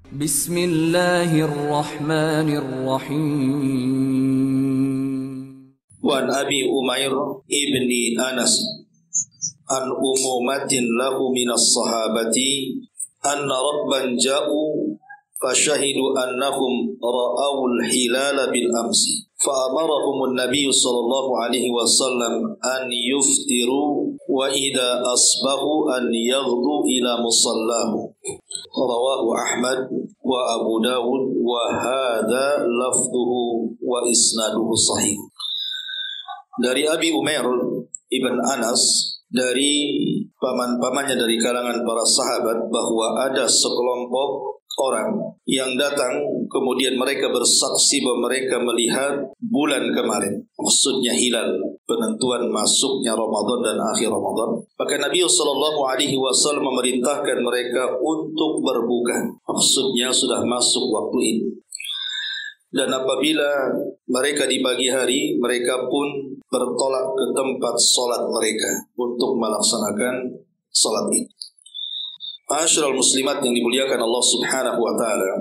Bismillahirrahmanirrahim. Wa an Abi Umair ibni Anas an umumatin lahu minas sahabati anna rabban ja'u fashahidu annahum ra'awul hilala bil amsi fa'amarahum an-nabiy sallallahu alaihi wasallam an yuftiru wa idha asbahu an yaghdu ila musallahu. Rawahu Ahmad wa Abu Dawud wa hadha lafduhu wa isnaduhu sahih. Dari Abi Umair ibn Anas, dari paman-pamannya dari kalangan para sahabat, bahwa ada sekelompok orang yang datang kemudian mereka bersaksi bahwa mereka melihat bulan kemarin, maksudnya hilal, penentuan masuknya Ramadan dan akhir Ramadan. Maka Nabi SAW memerintahkan mereka untuk berbuka, maksudnya sudah masuk waktu ini. Dan apabila mereka di pagi hari, mereka pun bertolak ke tempat sholat mereka untuk melaksanakan sholat ini. Ma'asyiral muslimat yang dimuliakan Allah Subhanahu wa taala.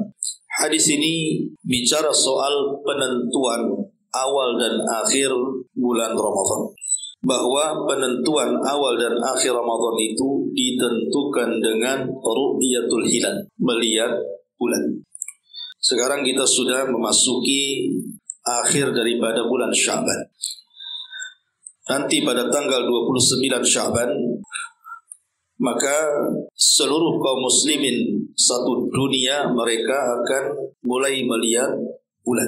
Hadis ini bicara soal penentuan awal dan akhir bulan Ramadan. Bahwa penentuan awal dan akhir Ramadan itu ditentukan dengan ru'yatul hilal, melihat bulan. Sekarang kita sudah memasuki akhir daripada bulan Sya'ban. Nanti pada tanggal 29 Sya'ban, maka seluruh kaum muslimin satu dunia mereka akan mulai melihat bulan.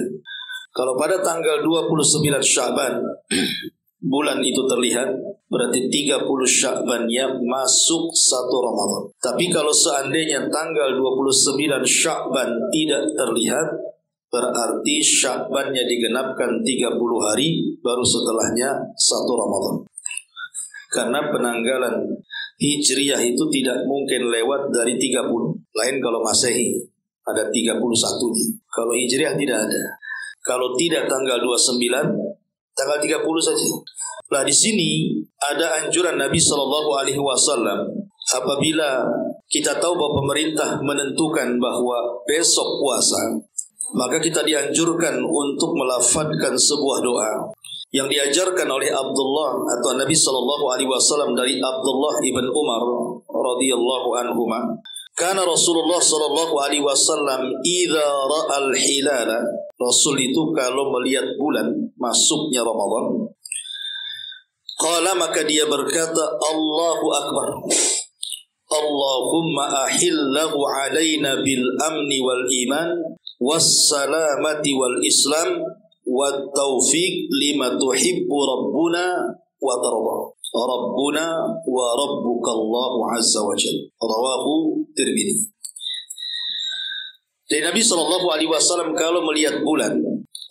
Kalau pada tanggal 29 Sya'ban bulan itu terlihat, berarti 30 Sya'bannya masuk satu Ramadan. Tapi kalau seandainya tanggal 29 Sya'ban tidak terlihat, berarti Sya'bannya digenapkan 30 hari, baru setelahnya satu Ramadan. Karena penanggalan Hijriyah itu tidak mungkin lewat dari 30. Lain kalau Masehi ada 31-nya. Kalau Hijriyah tidak ada. Kalau tidak tanggal 29, tanggal 30 saja. Nah, di sini ada anjuran Nabi SAW apabila kita tahu bahwa pemerintah menentukan bahwa besok puasa, maka kita dianjurkan untuk melafadzkan sebuah doa yang diajarkan oleh Abdullah atau Nabi SAW dari Abdullah ibn Umar radhiyallahu anhuma. Karena Rasulullah SAW idza ra'al hilala, Rasul itu kalau melihat bulan masuknya Ramadan, qala, maka dia berkata Allahu Akbar, Allahumma ahillahu alaina bil amni wal iman was salamati wal islam wat taufiq lima tuhibbu rabbuna wa tarda. Rabbuna wa rabbukallahu azza wa jalla. Rawahu Tirmidzi. Dari Nabi SAW kalau melihat bulan,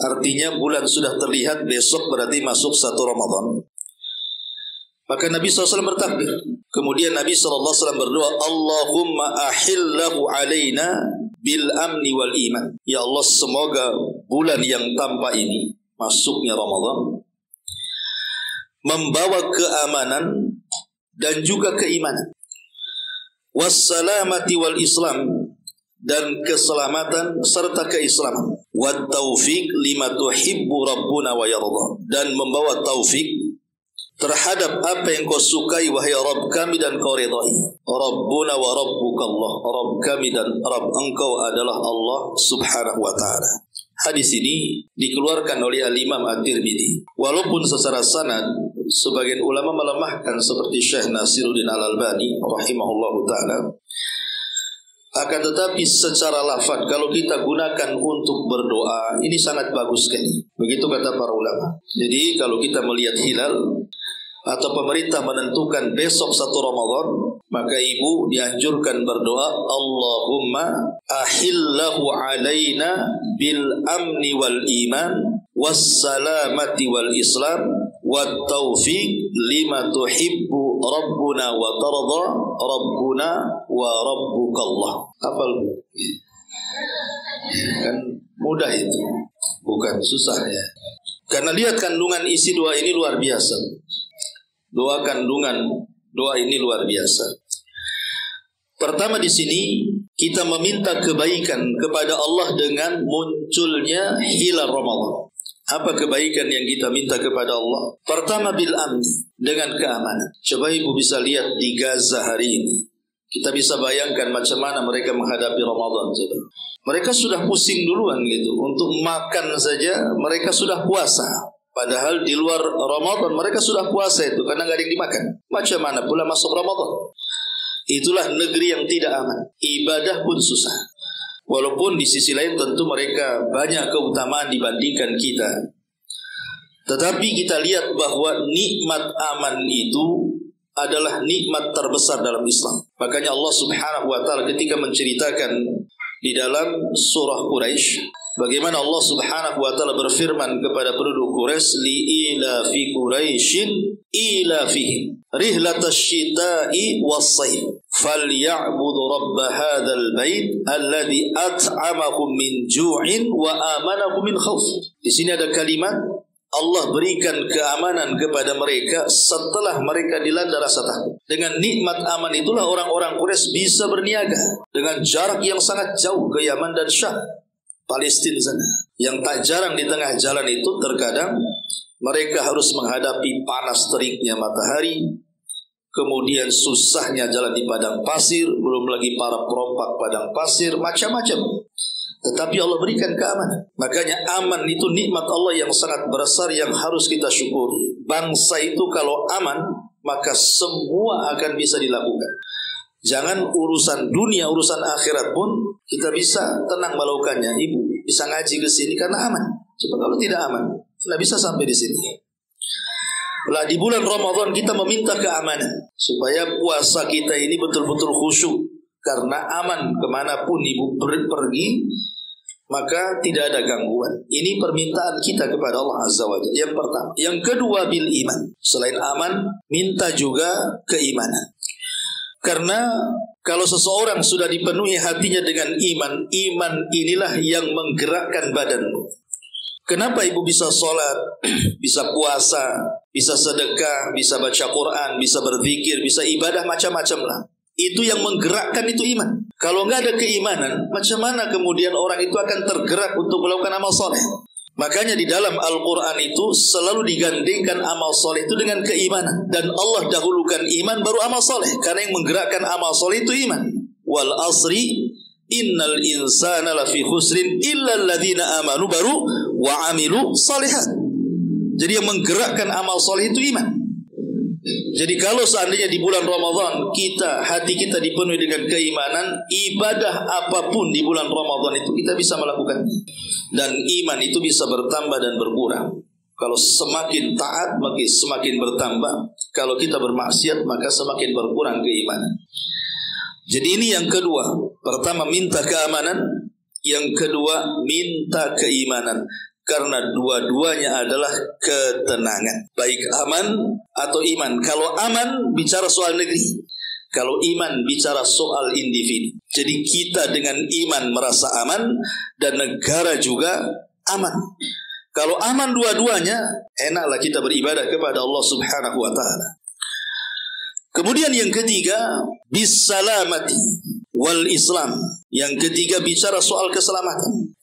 artinya bulan sudah terlihat besok berarti masuk satu Ramadan, maka Nabi SAW bertakbir. Kemudian Nabi SAW berdoa, Allahumma ahillahu alaina bil amni wal iman. Ya Allah, semoga bulan yang tanpa ini, masuknya Ramadan, membawa keamanan dan juga keimanan. Wassalamati wal islam, dan keselamatan serta keislaman. Wat taufiq lima tuhibbu rabbuna wa yarda, dan membawa taufik terhadap apa yang kau sukai wahai Rabb kami dan kau ridai. Rabbuna wa rabbukallah, Rabb kami dan Rabb engkau adalah Allah Subhanahu wa ta'ala. Hadis ini dikeluarkan oleh Al-Imam At-Tirmidzi. Walaupun secara sanad sebagian ulama melemahkan seperti Syekh Nasiruddin Al-Albani rahimahullahu ta'ala, akan tetapi secara lafaz kalau kita gunakan untuk berdoa ini sangat bagus sekali. Begitu kata para ulama. Jadi kalau kita melihat hilal atau pemerintah menentukan besok satu Ramadan, maka ibu dianjurkan berdoa, Allahumma ahillahu alaina bil amni wal iman was salamati wal islam wat taufiq lima tuhibbu rabbuna wa tarda rabbuna wa rabbukallah. Hafal bu? Kan mudah itu, bukan susah ya. Karena lihat kandungan isi doa ini luar biasa. Kandungan doa ini luar biasa. Pertama di sini kita meminta kebaikan kepada Allah dengan munculnya hilal Ramadan. Apa kebaikan yang kita minta kepada Allah? Pertama, bil amn, dengan keamanan. Coba ibu bisa lihat di Gaza hari ini. Kita bisa bayangkan macam mana mereka menghadapi Ramadan. Coba. Mereka sudah pusing duluan gitu. Untuk makan saja mereka sudah puasa. Padahal di luar Ramadan mereka sudah puasa itu karena nggak ada yang dimakan. Macam mana pula masuk Ramadan? Itulah negeri yang tidak aman. Ibadah pun susah. Walaupun di sisi lain tentu mereka banyak keutamaan dibandingkan kita. Tetapi kita lihat bahwa nikmat aman itu adalah nikmat terbesar dalam Islam. Makanya Allah Subhanahu wa taala ketika menceritakan di dalam surah Quraisy, bagaimana Allah Subhanahu wa taala berfirman kepada penduduk Quraisy, li'ila fi Quraisyin ila fihim rihlatash shita'i was-sayf falyabudu rabb hadzal bait alladzi at'amahum min ju'in wa amanahum min khauf. Di sini ada kalimat Allah berikan keamanan kepada mereka setelah mereka dilanda rasa takut. Dengan nikmat aman itulah orang-orang Quraisy bisa berniaga dengan jarak yang sangat jauh ke Yaman dan Syam, Palestina sana. Yang tak jarang di tengah jalan itu terkadang mereka harus menghadapi panas teriknya matahari, kemudian susahnya jalan di padang pasir, belum lagi para perompak padang pasir, macam-macam. Tetapi Allah berikan keamanan. Makanya aman itu nikmat Allah yang sangat besar yang harus kita syukuri. Bangsa itu kalau aman, maka semua akan bisa dilakukan. Jangan urusan dunia, urusan akhirat pun kita bisa tenang melakukannya. Ibu bisa ngaji ke sini karena aman. Coba kalau tidak aman, tidak bisa sampai di sini. Lah di bulan Ramadan kita meminta keamanan supaya puasa kita ini betul-betul khusyuk. Karena aman kemanapun ibu pergi, maka tidak ada gangguan. Ini permintaan kita kepada Allah Azza wa Jalla. Yang pertama. Yang kedua, bil iman. Selain aman, minta juga keimanan. Karena kalau seseorang sudah dipenuhi hatinya dengan iman, iman inilah yang menggerakkan badanmu. Kenapa ibu bisa sholat, bisa puasa, bisa sedekah, bisa baca Quran, bisa berzikir, bisa ibadah macam-macam lah. Itu yang menggerakkan itu iman. Kalau nggak ada keimanan, macam mana kemudian orang itu akan tergerak untuk melakukan amal soleh? Makanya di dalam Al-Quran itu selalu digandingkan amal soleh itu dengan keimanan. Dan Allah dahulukan iman baru amal soleh. Karena yang menggerakkan amal soleh itu iman. Wal asri innal insana lafi khusrin illa alladhina amanu baru wa amilu salihat. Jadi yang menggerakkan amal soleh itu iman. Jadi kalau seandainya di bulan Ramadan hati kita dipenuhi dengan keimanan, ibadah apapun di bulan Ramadan itu kita bisa melakukan. Dan iman itu bisa bertambah dan berkurang. Kalau semakin taat maka semakin bertambah. Kalau kita bermaksiat maka semakin berkurang keimanan. Jadi ini yang kedua. Pertama minta keamanan, yang kedua minta keimanan. Karena dua-duanya adalah ketenangan. Baik aman atau iman. Kalau aman bicara soal negeri. Kalau iman bicara soal individu. Jadi kita dengan iman merasa aman dan negara juga aman. Kalau aman dua-duanya, enaklah kita beribadah kepada Allah Subhanahu wa taala. Kemudian yang ketiga, bisalamati wal Islam. Yang ketiga bicara soal keselamatan.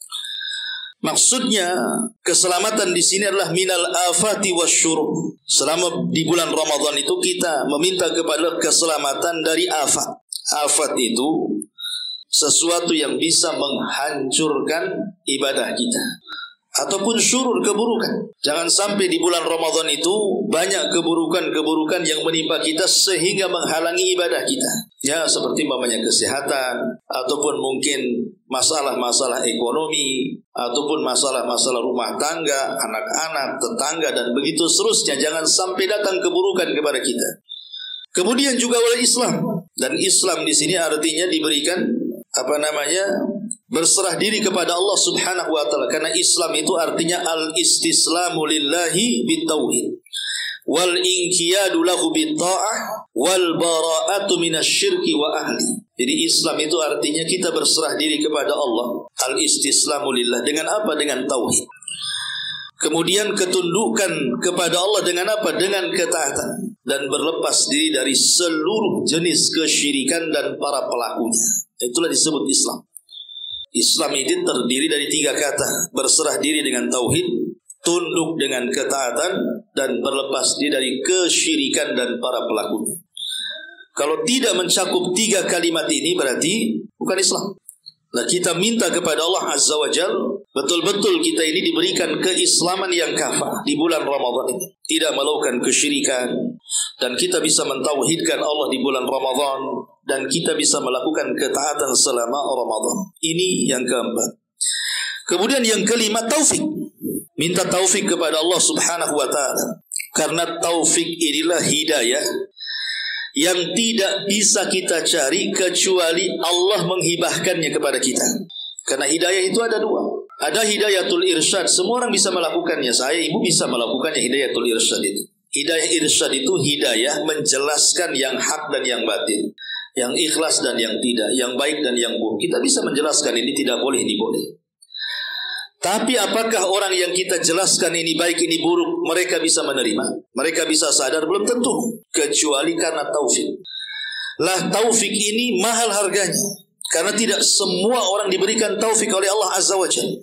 Maksudnya keselamatan di sini adalah minal afati wasyurur. Selama di bulan Ramadan itu kita meminta kepada keselamatan dari afat. Afat itu sesuatu yang bisa menghancurkan ibadah kita. Ataupun syurur, keburukan. Jangan sampai di bulan Ramadan itu banyak keburukan-keburukan yang menimpa kita sehingga menghalangi ibadah kita. Ya, seperti umpamanya kesehatan, ataupun mungkin masalah-masalah ekonomi, ataupun masalah-masalah rumah tangga, anak-anak, tetangga, dan begitu seterusnya. Jangan sampai datang keburukan kepada kita. Kemudian juga oleh Islam. Dan Islam di sini artinya diberikan berserah diri kepada Allah Subhanahu wa taala. Karena Islam itu artinya al-istislamu lillahi bitauhid wal inqiyadu lahu bitta'ah wal bara'atu minasyirki wa ahli. Jadi Islam itu artinya kita berserah diri kepada Allah. Al-istislamu lillah dengan apa? Dengan tauhid. Kemudian ketundukan kepada Allah dengan apa? Dengan ketaatan. Dan berlepas diri dari seluruh jenis kesyirikan dan para pelakunya. Itulah disebut Islam. Islam itu terdiri dari 3 kata: berserah diri dengan tauhid, tunduk dengan ketaatan, dan berlepas diri dari kesyirikan dan para pelakunya. Kalau tidak mencakup 3 kalimat ini berarti bukan Islam. Nah, kita minta kepada Allah Azza wa Jal, betul-betul kita ini diberikan keislaman yang kafah di bulan Ramadan ini. Tidak melakukan kesyirikan, dan kita bisa mentauhidkan Allah di bulan Ramadan, dan kita bisa melakukan ketaatan selama Ramadan. Ini yang keempat. Kemudian yang kelima, taufik. Minta taufik kepada Allah Subhanahu wa ta'ala. Karena taufik inilah hidayah yang tidak bisa kita cari kecuali Allah menghibahkannya kepada kita. Karena hidayah itu ada 2. Ada hidayatul irsyad, semua orang bisa melakukannya. Saya, ibu bisa melakukannya hidayatul irsyad itu. Hidayah irsyad itu hidayah menjelaskan yang hak dan yang batil, yang ikhlas dan yang tidak, yang baik dan yang buruk. Kita bisa menjelaskan ini tidak boleh, ini boleh. Tapi apakah orang yang kita jelaskan ini baik, ini buruk, mereka bisa menerima? Mereka bisa sadar? Belum tentu. Kecuali karena taufik. Lah, taufik ini mahal harganya. Karena tidak semua orang diberikan taufik oleh Allah Azza wa Jalla.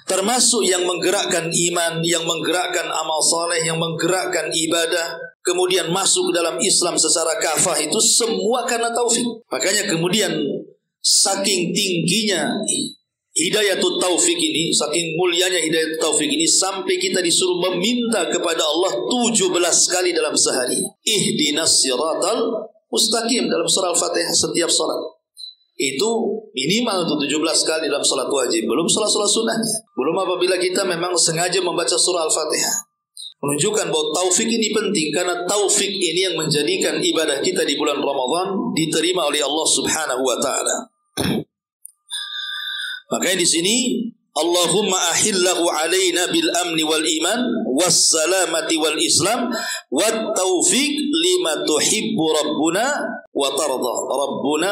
Termasuk yang menggerakkan iman, yang menggerakkan amal saleh, yang menggerakkan ibadah, kemudian masuk dalam Islam secara kafah, itu semua karena taufik. Makanya kemudian saking tingginya hidayatul taufik ini, saking mulianya hidayatul taufik ini, sampai kita disuruh meminta kepada Allah 17 kali dalam sehari. Ihdinas siratal mustaqim dalam surah Al-Fatihah setiap salat. Itu minimal untuk 17 kali dalam salat wajib. Belum salat-salat sunnahnya. Belum apabila kita memang sengaja membaca surah Al-Fatihah. Menunjukkan bahwa taufik ini penting, karena taufik ini yang menjadikan ibadah kita di bulan Ramadan diterima oleh Allah Subhanahu wa ta'ala. Makanya di sini Allahumma ahillahu alaina bil amni wal iman was salamati wal islam wat taufiq lima tuhibbu rabbuna wa tarda rabbuna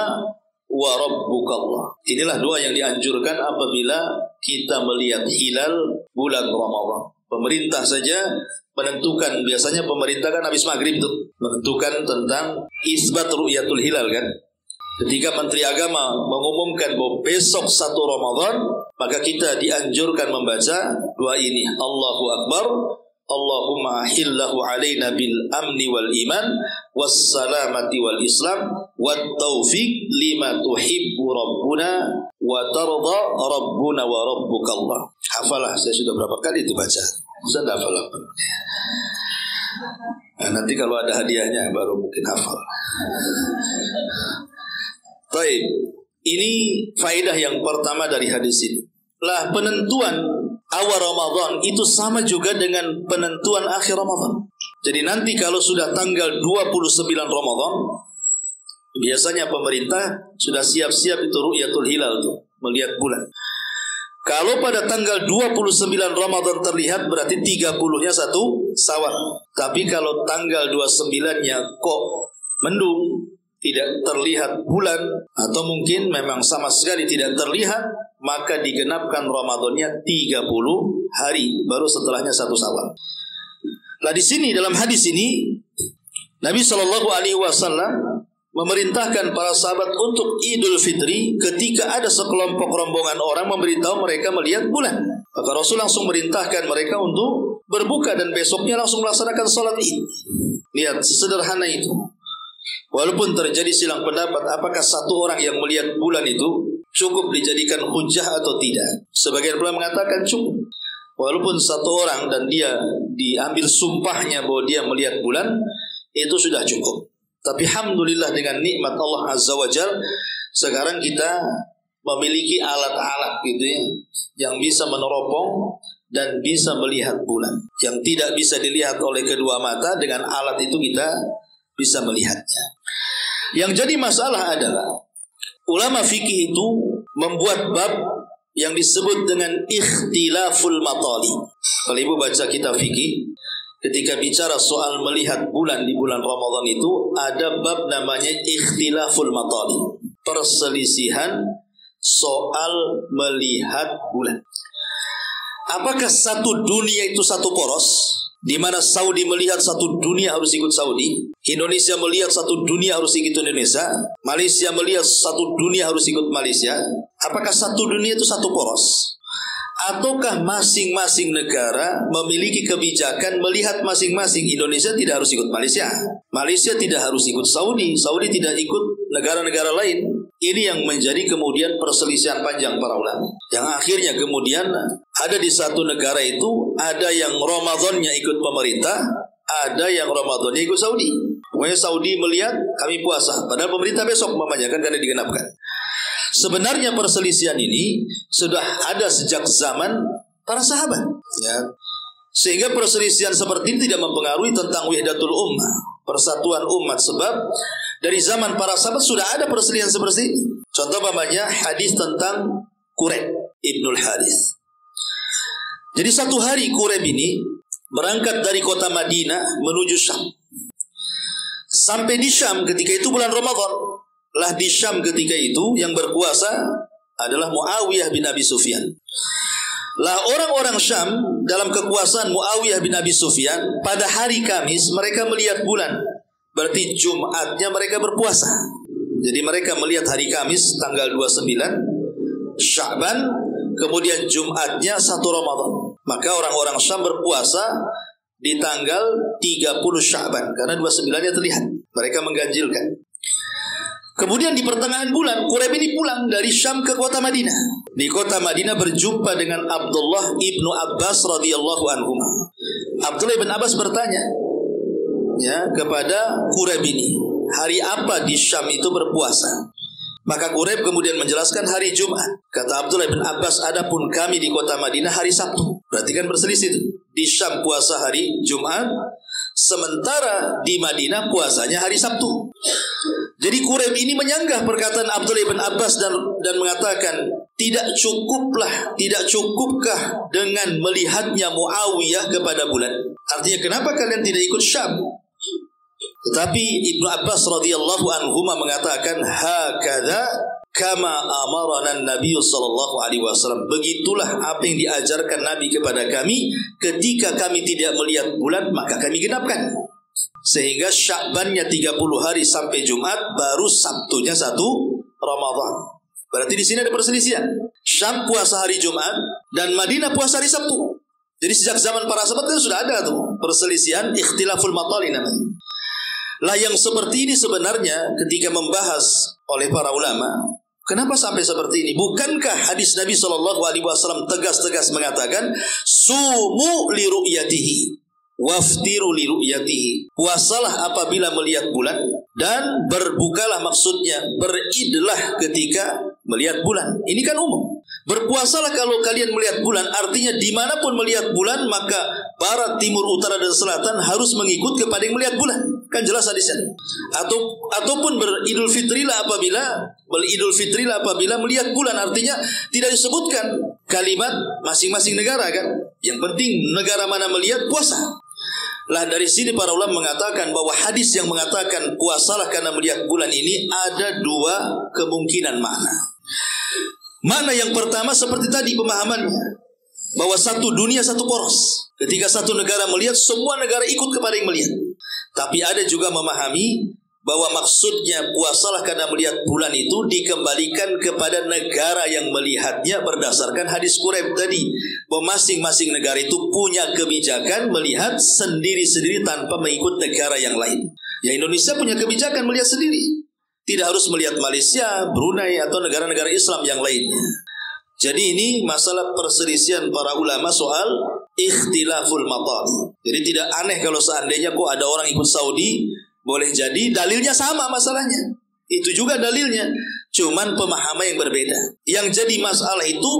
wa rabbukallah. Inilah doa yang dianjurkan apabila kita melihat hilal bulan Ramadan. Pemerintah saja menentukan, biasanya pemerintah kan habis maghrib tuh menentukan tentang isbat ru'yatul hilal kan. Ketika Menteri Agama mengumumkan bahwa besok 1 Ramadan, maka kita dianjurkan membaca doa ini. Allahu Akbar, Allahumma ahillahu alaina bil amni wal iman was salamati wal islam wat taufiq lima tuhibbu rabbuna wa tarda rabbuna wa rabbukallah. Hafalah, saya sudah berapa kali itu baca. Saya dah hafal. Nah, nanti kalau ada hadiahnya baru mungkin hafal. Baik, ini faedah yang pertama dari hadis ini. Lah, penentuan awal Ramadan itu sama juga dengan penentuan akhir Ramadan. Jadi nanti kalau sudah tanggal 29 Ramadan, biasanya pemerintah sudah siap-siap itu ru'yatul hilal tuh, melihat bulan. Kalau pada tanggal 29 Ramadan terlihat, berarti 30-nya 1 Syawal. Tapi kalau tanggal 29-nya kok mendung, tidak terlihat bulan, atau mungkin memang sama sekali tidak terlihat, maka digenapkan Ramadannya 30 hari, baru setelahnya 1 Syawal. Nah, di sini dalam hadis ini Nabi SAW memerintahkan para sahabat untuk Idul Fitri ketika ada sekelompok rombongan orang memberitahu mereka melihat bulan. Maka Rasul langsung merintahkan mereka untuk berbuka dan besoknya langsung melaksanakan salat Id. Lihat, sederhana itu. Walaupun terjadi silang pendapat apakah satu orang yang melihat bulan itu cukup dijadikan hujah atau tidak. Sebagian ulama mengatakan cukup. Walaupun satu orang dan dia diambil sumpahnya bahwa dia melihat bulan, itu sudah cukup. Tapi alhamdulillah dengan nikmat Allah Azza wa Jalla, sekarang kita memiliki alat-alat gitu ya, yang bisa meneropong dan bisa melihat bulan. Yang tidak bisa dilihat oleh kedua mata, dengan alat itu kita bisa melihatnya. Yang jadi masalah adalah ulama fikih itu membuat bab yang disebut dengan ikhtilaful matali. Kalau ibu baca kitab fikih, ketika bicara soal melihat bulan di bulan Ramadan itu ada bab namanya ikhtilaful matali, perselisihan soal melihat bulan. Apakah satu dunia itu satu poros? di mana Saudi melihat satu dunia harus ikut Saudi, Indonesia melihat satu dunia harus ikut Indonesia, Malaysia melihat satu dunia harus ikut Malaysia. Apakah satu dunia itu satu poros? Ataukah masing-masing negara memiliki kebijakan melihat masing-masing? Indonesia tidak harus ikut Malaysia, Malaysia tidak harus ikut Saudi, Saudi tidak ikut negara-negara lain. Ini yang menjadi kemudian perselisihan panjang para ulama, yang akhirnya kemudian ada di satu negara itu ada yang Ramadannya ikut pemerintah, ada yang Ramadannya ikut Saudi. Pokoknya Saudi melihat kami puasa, padahal pemerintah besok memanjakan karena digenapkan. Sebenarnya perselisihan ini sudah ada sejak zaman para sahabat, ya. Sehingga perselisihan seperti ini tidak mempengaruhi tentang wahdatul ummah, persatuan umat, sebab dari zaman para sahabat sudah ada perselisihan seperti ini. Contoh umpamanya hadis tentang Quraib Ibnul Harith. Jadi satu hari Quraib ini berangkat dari kota Madinah menuju Syam. Sampai di Syam ketika itu bulan Ramadan. Lah di Syam ketika itu yang berkuasa adalah Muawiyah bin Abi Sufyan. Lah orang-orang Syam dalam kekuasaan Muawiyah bin Abi Sufyan pada hari Kamis mereka melihat bulan. Berarti Jumatnya mereka berpuasa. Jadi mereka melihat hari Kamis tanggal 29 Sya'ban, kemudian Jumatnya 1 Ramadan. Maka orang-orang Syam berpuasa di tanggal 30 Sya'ban karena 29-nya terlihat. Mereka mengganjilkan. Kemudian di pertengahan bulan Quraib ini pulang dari Syam ke kota Madinah. Di kota Madinah berjumpa dengan Abdullah ibnu Abbas radhiyallahu anhu. Abdullah ibn Abbas bertanya, ya, kepada Quraib ini, hari apa di Syam itu berpuasa? Maka Quraib kemudian menjelaskan hari Jumat. Kata Abdullah ibn Abbas, adapun kami di kota Madinah hari Sabtu. Berarti kan berselisih itu. Di Syam puasa hari Jumat, sementara di Madinah puasanya hari Sabtu. Jadi Quraib ini menyanggah perkataan Abdullah bin Abbas dan mengatakan, tidak cukupkah dengan melihatnya Muawiyah kepada bulan? Artinya kenapa kalian tidak ikut Syam? Tetapi Ibnu Abbas radhiyallahu anhuma mengatakan, hakadha kama amarana Nabi sallallahu alaihi wasallam. Begitulah apa yang diajarkan Nabi kepada kami ketika kami tidak melihat bulan, maka kami genapkan. Sehingga Sya'bannya 30 hari sampai Jumat, baru Sabtunya 1 Ramadan. Berarti di sini ada perselisihan. Syam puasa hari Jumat dan Madinah puasa hari Sabtu. Jadi sejak zaman para sahabat kan sudah ada tuh perselisihan, ikhtilaful matali namanya. Lah yang seperti ini sebenarnya ketika membahas oleh para ulama, kenapa sampai seperti ini? Bukankah hadis Nabi SAW tegas-tegas mengatakan, sumu li ru'yatihi waftiru li ru'yatihi. Puasalah apabila melihat bulan dan berbukalah, maksudnya beridlah ketika melihat bulan. Ini kan umum. Berpuasalah kalau kalian melihat bulan, artinya dimanapun melihat bulan maka barat, timur, utara dan selatan harus mengikut kepada yang melihat bulan. Kan jelas hadisnya. Ataupun beridul fitrilah apabila melihat bulan, artinya tidak disebutkan kalimat masing-masing negara kan. Yang penting negara mana melihat puasa. Lah dari sini para ulama mengatakan bahwa hadis yang mengatakan puasalah karena melihat bulan ini ada dua kemungkinan makna. Makna yang pertama seperti tadi pemahamannya, bahwa satu dunia satu poros. Ketika satu negara melihat, semua negara ikut kepada yang melihat. Tapi ada juga memahami bahwa maksudnya puasalah karena melihat bulan itu dikembalikan kepada negara yang melihatnya berdasarkan hadis Quraib tadi, bahwa masing-masing negara itu punya kebijakan melihat sendiri-sendiri tanpa mengikut negara yang lain. Ya, Indonesia punya kebijakan melihat sendiri, tidak harus melihat Malaysia, Brunei atau negara-negara Islam yang lainnya. Jadi ini masalah perselisihan para ulama soal ikhtilaful matal. Jadi tidak aneh kalau seandainya kok ada orang ikut Saudi, boleh jadi dalilnya sama masalahnya. Itu juga dalilnya, cuman pemahaman yang berbeda. Yang jadi masalah itu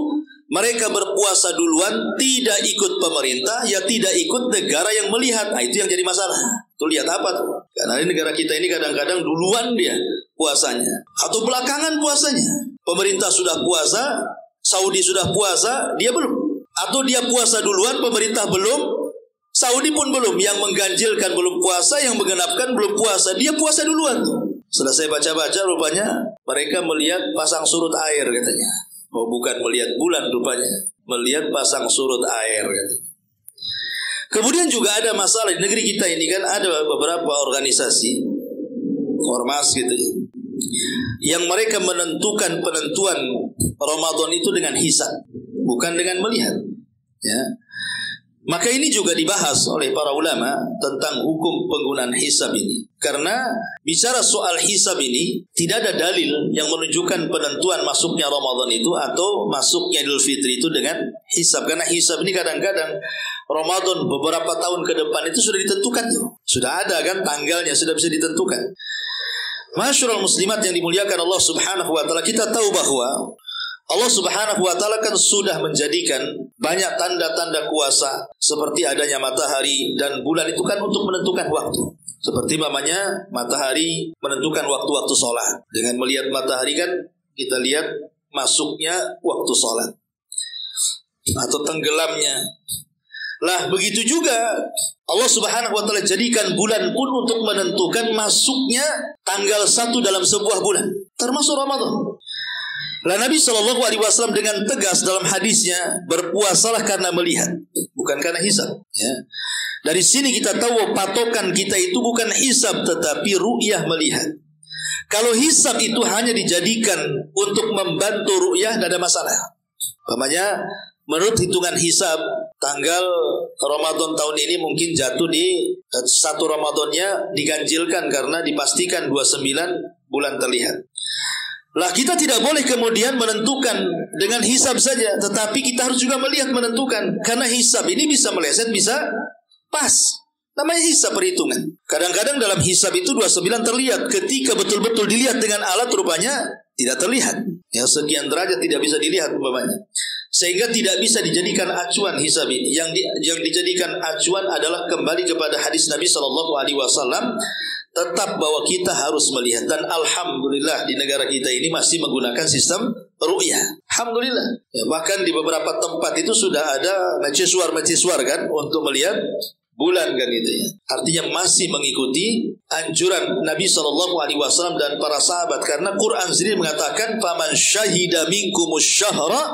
mereka berpuasa duluan, tidak ikut pemerintah, ya tidak ikut negara yang melihat. Nah, itu yang jadi masalah. Tuh lihat apa tuh? Karena negara kita ini kadang-kadang duluan dia puasanya, atau belakangan puasanya. Pemerintah sudah puasa, Saudi sudah puasa, dia belum. Atau dia puasa duluan, pemerintah belum, Saudi pun belum. Yang mengganjilkan belum puasa, yang menggenapkan belum puasa, dia puasa duluan tuh. Setelah saya baca-baca, rupanya mereka melihat pasang surut air katanya. Oh, bukan melihat bulan rupanya, melihat pasang surut air katanya. Kemudian juga ada masalah di negeri kita ini kan, ada beberapa organisasi ormas gitu ya, yang mereka menentukan penentuan Ramadan itu dengan hisab, bukan dengan melihat. Ya. Maka ini juga dibahas oleh para ulama tentang hukum penggunaan hisab ini. Karena bicara soal hisab ini, tidak ada dalil yang menunjukkan penentuan masuknya Ramadan itu atau masuknya Idul Fitri itu dengan hisab. Karena hisab ini kadang-kadang Ramadan beberapa tahun ke depan itu sudah ditentukan tuh. Sudah ada kan tanggalnya, sudah bisa ditentukan. Masyarul muslimat yang dimuliakan Allah Subhanahu wa taala, kita tahu bahwa Allah Subhanahu wa taala kan sudah menjadikan banyak tanda-tanda kuasa seperti adanya matahari dan bulan itu kan untuk menentukan waktu. Seperti namanya matahari menentukan waktu-waktu sholat. Dengan melihat matahari kan kita lihat masuknya waktu sholat atau tenggelamnya. Lah begitu juga Allah Subhanahu wa taala jadikan bulan pun untuk menentukan masuknya tanggal 1 dalam sebuah bulan, termasuk Ramadan. Lah Nabi SAW dengan tegas dalam hadisnya, berpuasalah karena melihat, bukan karena hisab. Ya. Dari sini kita tahu patokan kita itu bukan hisab tetapi ru'yah, melihat. Kalau hisab itu hanya dijadikan untuk membantu ru'yah, tidak ada masalah. Umpamanya menurut hitungan hisab, tanggal Ramadan tahun ini mungkin jatuh di 1 Ramadannya diganjilkan karena dipastikan 29 bulan terlihat. Lah kita tidak boleh kemudian menentukan dengan hisab saja, tetapi kita harus juga melihat menentukan. Karena hisab ini bisa meleset, bisa pas. Namanya hisab, perhitungan. Kadang-kadang dalam hisab itu 29 terlihat, ketika betul-betul dilihat dengan alat rupanya tidak terlihat. Yang sekian derajat tidak bisa dilihat umpamanya. Sehingga tidak bisa dijadikan acuan hisab ini. Yang dijadikan acuan adalah kembali kepada hadis Nabi SAW. Tetap bahwa kita harus melihat. Dan alhamdulillah di negara kita ini masih menggunakan sistem ru'yah. Alhamdulillah. Ya, bahkan di beberapa tempat itu sudah ada mercusuar kan untuk melihat bulan kan itu ya. Artinya masih mengikuti anjuran Nabi SAW dan para sahabat. Karena Quran sendiri mengatakan faman syahida minkumus syahra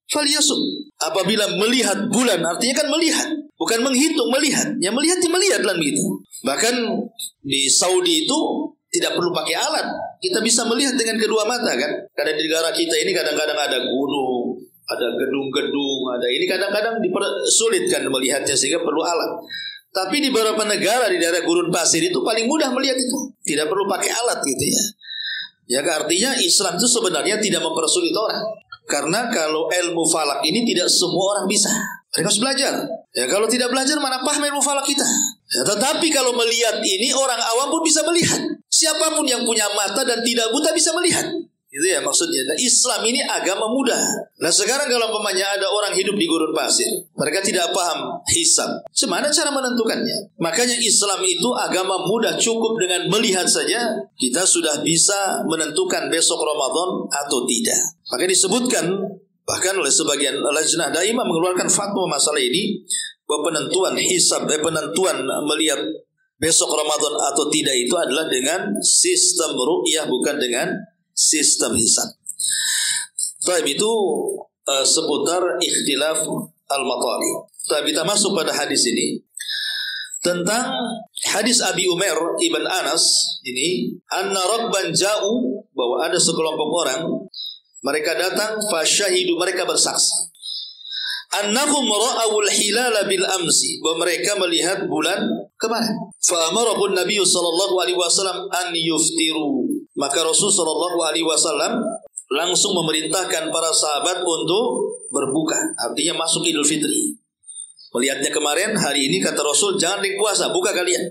falyasum. Apabila melihat bulan, artinya kan melihat, bukan menghitung, melihat. Yang melihat melihatlah begitu. Bahkan di Saudi itu tidak perlu pakai alat, kita bisa melihat dengan kedua mata kan. Karena di negara kita ini kadang-kadang ada gunung, ada gedung-gedung, ada ini kadang-kadang dipersulitkan melihatnya sehingga perlu alat. Tapi di beberapa negara di daerah gurun pasir itu paling mudah melihat itu, tidak perlu pakai alat gitu ya. Ya artinya Islam itu sebenarnya tidak mempersulit orang. Karena kalau ilmu falak ini tidak semua orang bisa. Mereka harus belajar. Ya kalau tidak belajar mana paham ilmu falak kita. Ya, tetapi kalau melihat ini orang awam pun bisa melihat. Siapapun yang punya mata dan tidak buta bisa melihat. Itu ya maksudnya. Nah, Islam ini agama mudah. Nah sekarang kalau umpamanya ada orang hidup di gurun pasir, mereka tidak paham hisab, gimana cara menentukannya? Makanya Islam itu agama mudah, cukup dengan melihat saja kita sudah bisa menentukan besok Ramadan atau tidak. Maka disebutkan bahkan oleh sebagian lajnah daimah mengeluarkan fatwa masalah ini, bahwa penentuan hisab, penentuan melihat besok Ramadan atau tidak itu adalah dengan sistem ru'yah, bukan dengan sistem hisab. Tapi itu seputar ikhtilaf al-matali. Tapi kita masuk pada hadis ini tentang hadis Abi Umair ibn Anas ini, anna rabban ja'u, bahwa ada sekelompok orang mereka datang fasyahidu, mereka bersaksi annahum ra'awul hilala bil amsi, bahwa mereka melihat bulan kemarin. Fa amarahun Nabi sallallahu alaihi wasallam an yuftiru, maka Rasul sallallahu alaihi wasallam langsung memerintahkan para sahabat untuk berbuka, artinya masuk Idul Fitri. Melihatnya kemarin, hari ini kata Rasul jangan puasa, buka kalian.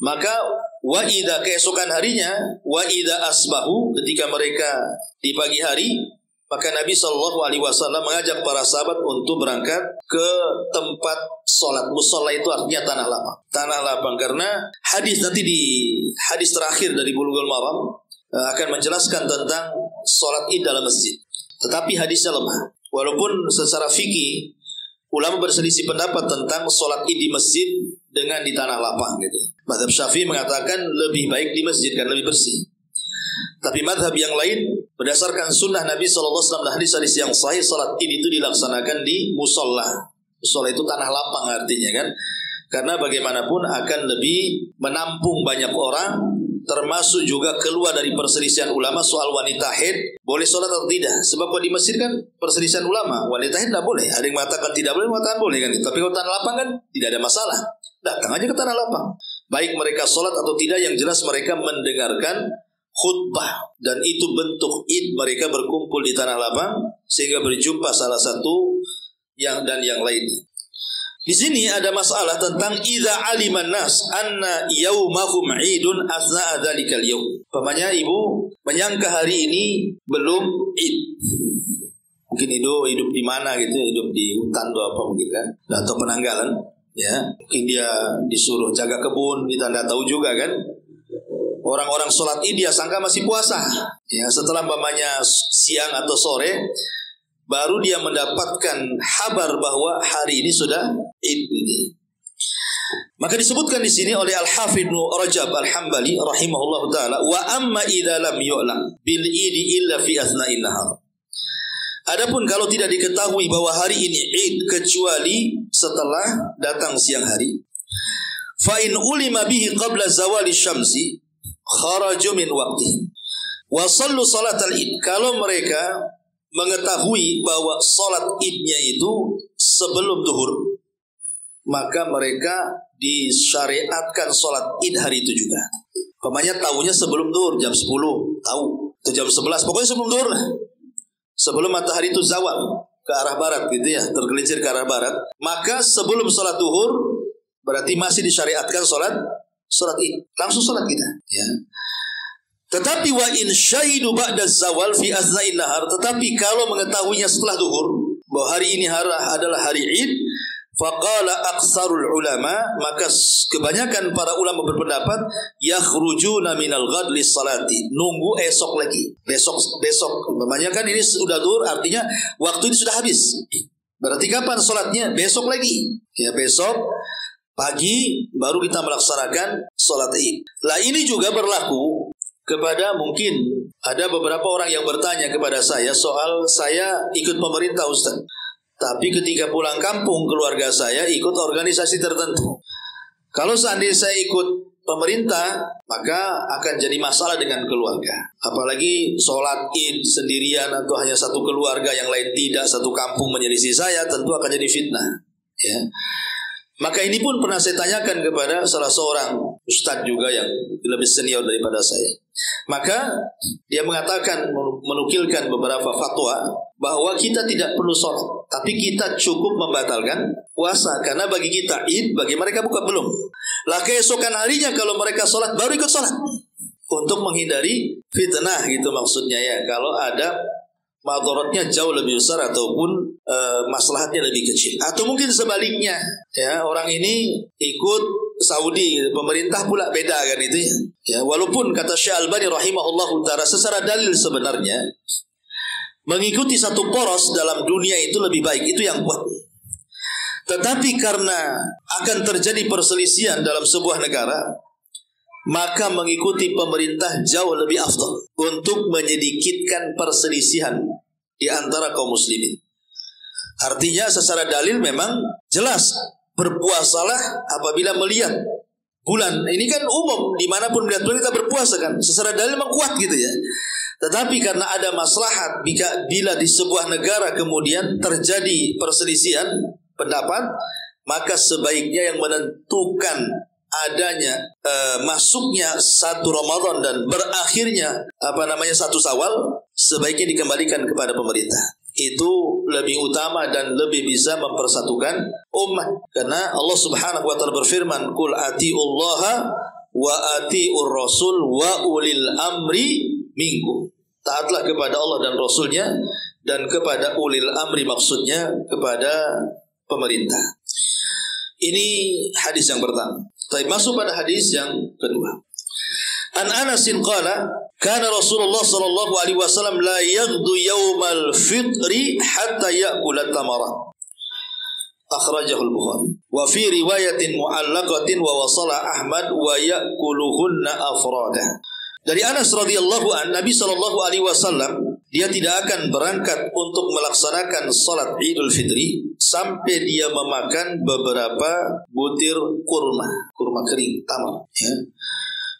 Maka wa idza, keesokan harinya, wa idza asbahu, ketika mereka di pagi hari, maka Nabi SAW mengajak para sahabat untuk berangkat ke tempat sholat. Musholla itu artinya tanah lapang. Tanah lapang, karena hadis nanti di hadis terakhir dari Bulughul Maram akan menjelaskan tentang sholat id dalam masjid. Tetapi hadisnya lemah. Walaupun secara fikih ulama berselisih pendapat tentang sholat id di masjid dengan di tanah lapang gitu. Mazhab Syafi'i mengatakan lebih baik di masjid kan lebih bersih. Tapi madhab yang lain berdasarkan sunnah Nabi SAW dan hadis-hadis yang sahih, salat id itu dilaksanakan di musolla, Musola itu tanah lapang artinya kan. Karena bagaimanapun akan lebih menampung banyak orang, termasuk juga keluar dari perselisihan ulama soal wanita haid boleh sholat atau tidak. Sebab kalau di Mesir kan perselisihan ulama, wanita haid tidak boleh. Ada yang mengatakan tidak boleh, mengatakan boleh kan. Tapi kalau tanah lapang kan tidak ada masalah. Datang aja ke tanah lapang. Baik mereka sholat atau tidak, yang jelas mereka mendengarkan khutbah. Dan itu bentuk id, mereka berkumpul di tanah lapang sehingga berjumpa salah satu yang lainnya. Di sini ada masalah tentang idza aliman nas anna yaumahum 'idun asna'a dzalikal yaum. Pamannya ibu menyangka hari ini belum id. Mungkin hidup di mana gitu, hidup di hutan atau apa mungkin kan, atau penanggalan ya. Mungkin dia disuruh jaga kebun, kita enggak tahu juga kan. Orang-orang sholat id dia sangka masih puasa. Ya, setelah pamannya siang atau sore baru dia mendapatkan kabar bahwa hari ini sudah Id. Maka disebutkan di sini oleh Al-Hafidz Ibnu Rajab Al-Hambali rahimahullahu taala, wa amma idza lam yu'lam bil Id illa fi asna'in nahar. Adapun kalau tidak diketahui bahwa hari ini Id kecuali setelah datang siang hari, fa in ulima bihi qabla zawali syamsi kharaju min waqti wa sallu salatal Id. Kalau mereka mengetahui bahwa sholat idnya itu sebelum zuhur, maka mereka disyariatkan sholat id hari itu juga. Pemanya tahunya sebelum zuhur, jam 10 tahu, atau jam 11, pokoknya sebelum zuhur lah. Sebelum matahari itu zawal ke arah barat gitu ya, tergelincir ke arah barat, maka sebelum sholat zuhur berarti masih disyariatkan sholat id, langsung sholat kita ya. Tetapi wa in syahidu ba'da zawal fi asna'in nahar, tetapi kalau mengetahuinya setelah zuhur bahwa hari ini adalah hari Id, faqala aksarul ulama, maka kebanyakan para ulama berpendapat yakhrujuna minal ghad lis salati, nunggu esok lagi. Besok namanya kan ini sudah zuhur, artinya waktu ini sudah habis. Berarti kapan salatnya? Besok lagi. Ya, besok pagi baru kita melaksanakan salat Id. Lah ini juga berlaku kepada, mungkin ada beberapa orang yang bertanya kepada saya soal saya ikut pemerintah Ustaz, tapi ketika pulang kampung keluarga saya ikut organisasi tertentu. Kalau seandainya saya ikut pemerintah, maka akan jadi masalah dengan keluarga. Apalagi sholat id sendirian atau hanya satu keluarga, yang lain tidak, satu kampung menyelisih saya, tentu akan jadi fitnah ya. Maka ini pun pernah saya tanyakan kepada salah seorang ustadz juga yang lebih senior daripada saya. Maka dia mengatakan, menukilkan beberapa fatwa bahwa kita tidak perlu sholat, tapi kita cukup membatalkan puasa. Karena bagi kita id, bagi mereka bukan belum. Lah keesokan harinya kalau mereka sholat, baru ikut sholat. Untuk menghindari fitnah gitu maksudnya ya. Kalau ada madaratnya jauh lebih besar ataupun maslahatnya lebih kecil. Atau mungkin sebaliknya ya, orang ini ikut Saudi, pemerintah pula beda kan itu ya. Ya, walaupun kata Syekh Albani rahimahullahu taala secara dalil sebenarnya mengikuti satu poros dalam dunia itu lebih baik, itu yang kuat. Tetapi karena akan terjadi perselisihan dalam sebuah negara, maka mengikuti pemerintah jauh lebih afdal untuk menyedikitkan perselisihan di antara kaum muslimin. Artinya secara dalil memang jelas, berpuasalah apabila melihat bulan. Ini kan umum, dimanapun melihat bulan kita berpuasa kan. Secara dalil memang kuat gitu ya. Tetapi karena ada maslahat, bila di sebuah negara kemudian terjadi perselisihan pendapat, maka sebaiknya yang menentukan adanya masuknya satu Ramadan dan berakhirnya satu Syawal, sebaiknya dikembalikan kepada pemerintah. Itu lebih utama dan lebih bisa mempersatukan umat. Karena Allah Subhanahu wa taala berfirman, "Qul atiullaha wa atiur rasul wa ulil amri minkum." Taatlah kepada Allah dan Rasulnya, dan kepada ulil amri, maksudnya kepada pemerintah. Ini hadis yang pertama. Tapi masuk pada hadis yang kedua. An Anasin qala, kana Rasulullah sallallahu alaihi wasallam la yaghdu yaumal fitri hatta ya'kula tamara. Akhrajahu al-Bukhari. Wa fi riwayatin mu'allaqatin wa wasala Ahmad wa ya'kuluhunna afrada. Dari Anas radhiyallahu an, Nabi sallallahu alaihi wasallam dia tidak akan berangkat untuk melaksanakan salat Idul Fitri sampai dia memakan beberapa butir kurma kering, tamar, ya.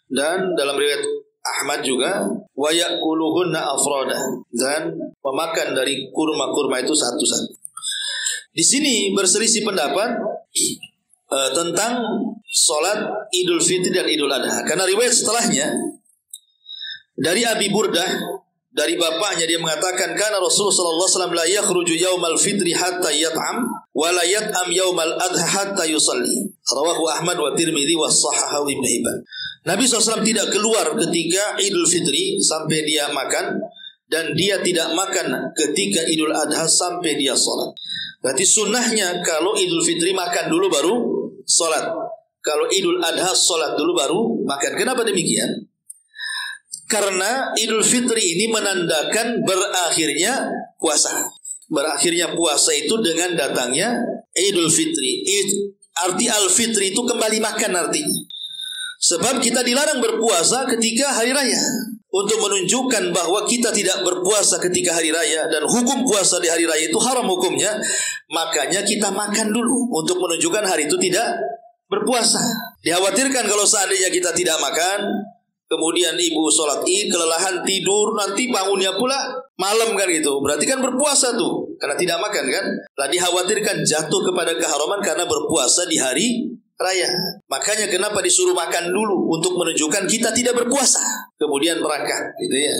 Dan dalam riwayat Ahmad juga wa ya'kuluhunna afrada, dan memakan dari kurma-kurma itu satu-satu. Di sini berselisih pendapat tentang salat Idul Fitri dan Idul Adha, karena riwayat setelahnya dari Abi Burdah, dari bapaknya, dia mengatakan kana Rasulullah sallallahu alaihi wasallam la yakhruju yaumal fitri hatta yat'am wa la yat'am yaumal adha hatta yusalli. Rawahu Ahmad wa Tirmidzi wa sahahahu Ibnu Hibban. Nabi SAW tidak keluar ketika Idul Fitri sampai dia makan, dan dia tidak makan ketika Idul Adha sampai dia sholat. Berarti sunnahnya kalau Idul Fitri makan dulu baru sholat, kalau Idul Adha sholat dulu baru makan. Kenapa demikian? Karena Idul Fitri ini menandakan berakhirnya puasa. Berakhirnya puasa itu dengan datangnya Idul Fitri. Arti Al-Fitri itu kembali makan artinya. Sebab kita dilarang berpuasa ketika hari raya, untuk menunjukkan bahwa kita tidak berpuasa ketika hari raya, dan hukum puasa di hari raya itu haram hukumnya. Makanya kita makan dulu untuk menunjukkan hari itu tidak berpuasa. Dikhawatirkan kalau seandainya kita tidak makan, kemudian ibu sholat id, kelelahan tidur, nanti bangunnya pula malam kan gitu. Berarti kan berpuasa tuh, karena tidak makan kan. Lah dikhawatirkan jatuh kepada keharaman karena berpuasa di hari raya. Makanya kenapa disuruh makan dulu, untuk menunjukkan kita tidak berpuasa, kemudian berangkat gitu ya.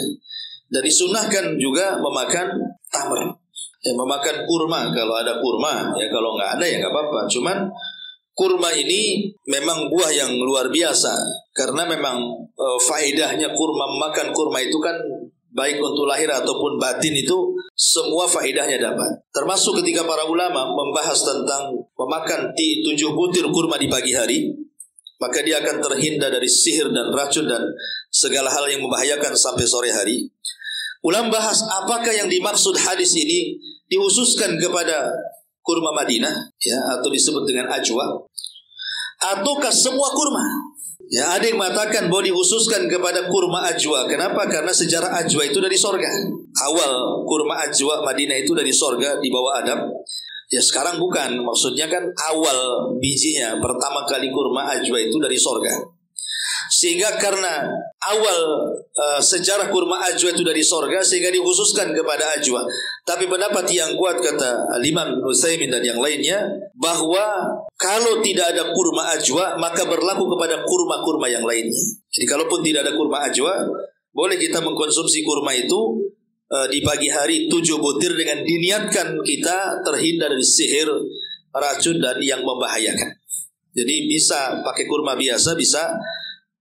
Dan disunahkan juga memakan tamar, ya, memakan kurma kalau ada kurma, ya kalau nggak ada ya nggak apa-apa. Cuman kurma ini memang buah yang luar biasa, karena memang faedahnya kurma, makan kurma itu kan baik untuk lahir ataupun batin, itu semua faedahnya dapat. Termasuk ketika para ulama membahas tentang memakan 7 butir kurma di pagi hari, maka dia akan terhindar dari sihir dan racun dan segala hal yang membahayakan sampai sore hari. Ulama bahas apakah yang dimaksud hadis ini dikhususkan kepada kurma Madinah, ya, atau disebut dengan ajwa, ataukah semua kurma? Ya, ada yang mengatakan bahwa dikhususkan kepada kurma ajwa. Kenapa? Karena sejarah ajwa itu dari sorga. Awal kurma ajwa Madinah itu dari sorga, di bawah Adam. Ya sekarang bukan, maksudnya kan awal bijinya, pertama kali kurma ajwa itu dari sorga. Sehingga karena awal sejarah kurma ajwa itu dari sorga, sehingga dikhususkan kepada ajwa. Tapi pendapat yang kuat, kata Imam Utsaimin dan yang lainnya, bahwa kalau tidak ada kurma ajwa, maka berlaku kepada kurma-kurma yang lainnya. Jadi kalaupun tidak ada kurma ajwa, boleh kita mengkonsumsi kurma itu di pagi hari 7 butir, dengan diniatkan kita terhindar dari sihir, racun, dan yang membahayakan. Jadi bisa pakai kurma biasa, bisa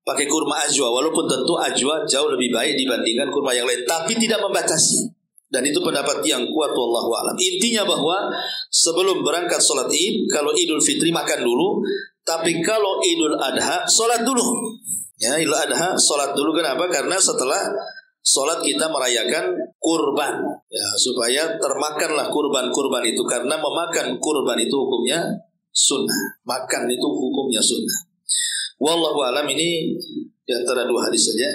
pakai kurma ajwa, walaupun tentu ajwa jauh lebih baik dibandingkan kurma yang lain, tapi tidak membatasi. Dan itu pendapat yang kuat, wallahu a'lam. Intinya bahwa sebelum berangkat sholat id, kalau Idul Fitri makan dulu, tapi kalau Idul Adha sholat dulu. Ya, Idul Adha sholat dulu. Kenapa? Karena setelah sholat kita merayakan kurban, ya, supaya termakanlah kurban-kurban itu, karena memakan kurban itu hukumnya sunnah. Makan itu hukumnya sunnah. Wallahu a'lam. Ini di antara 2 hadis saja.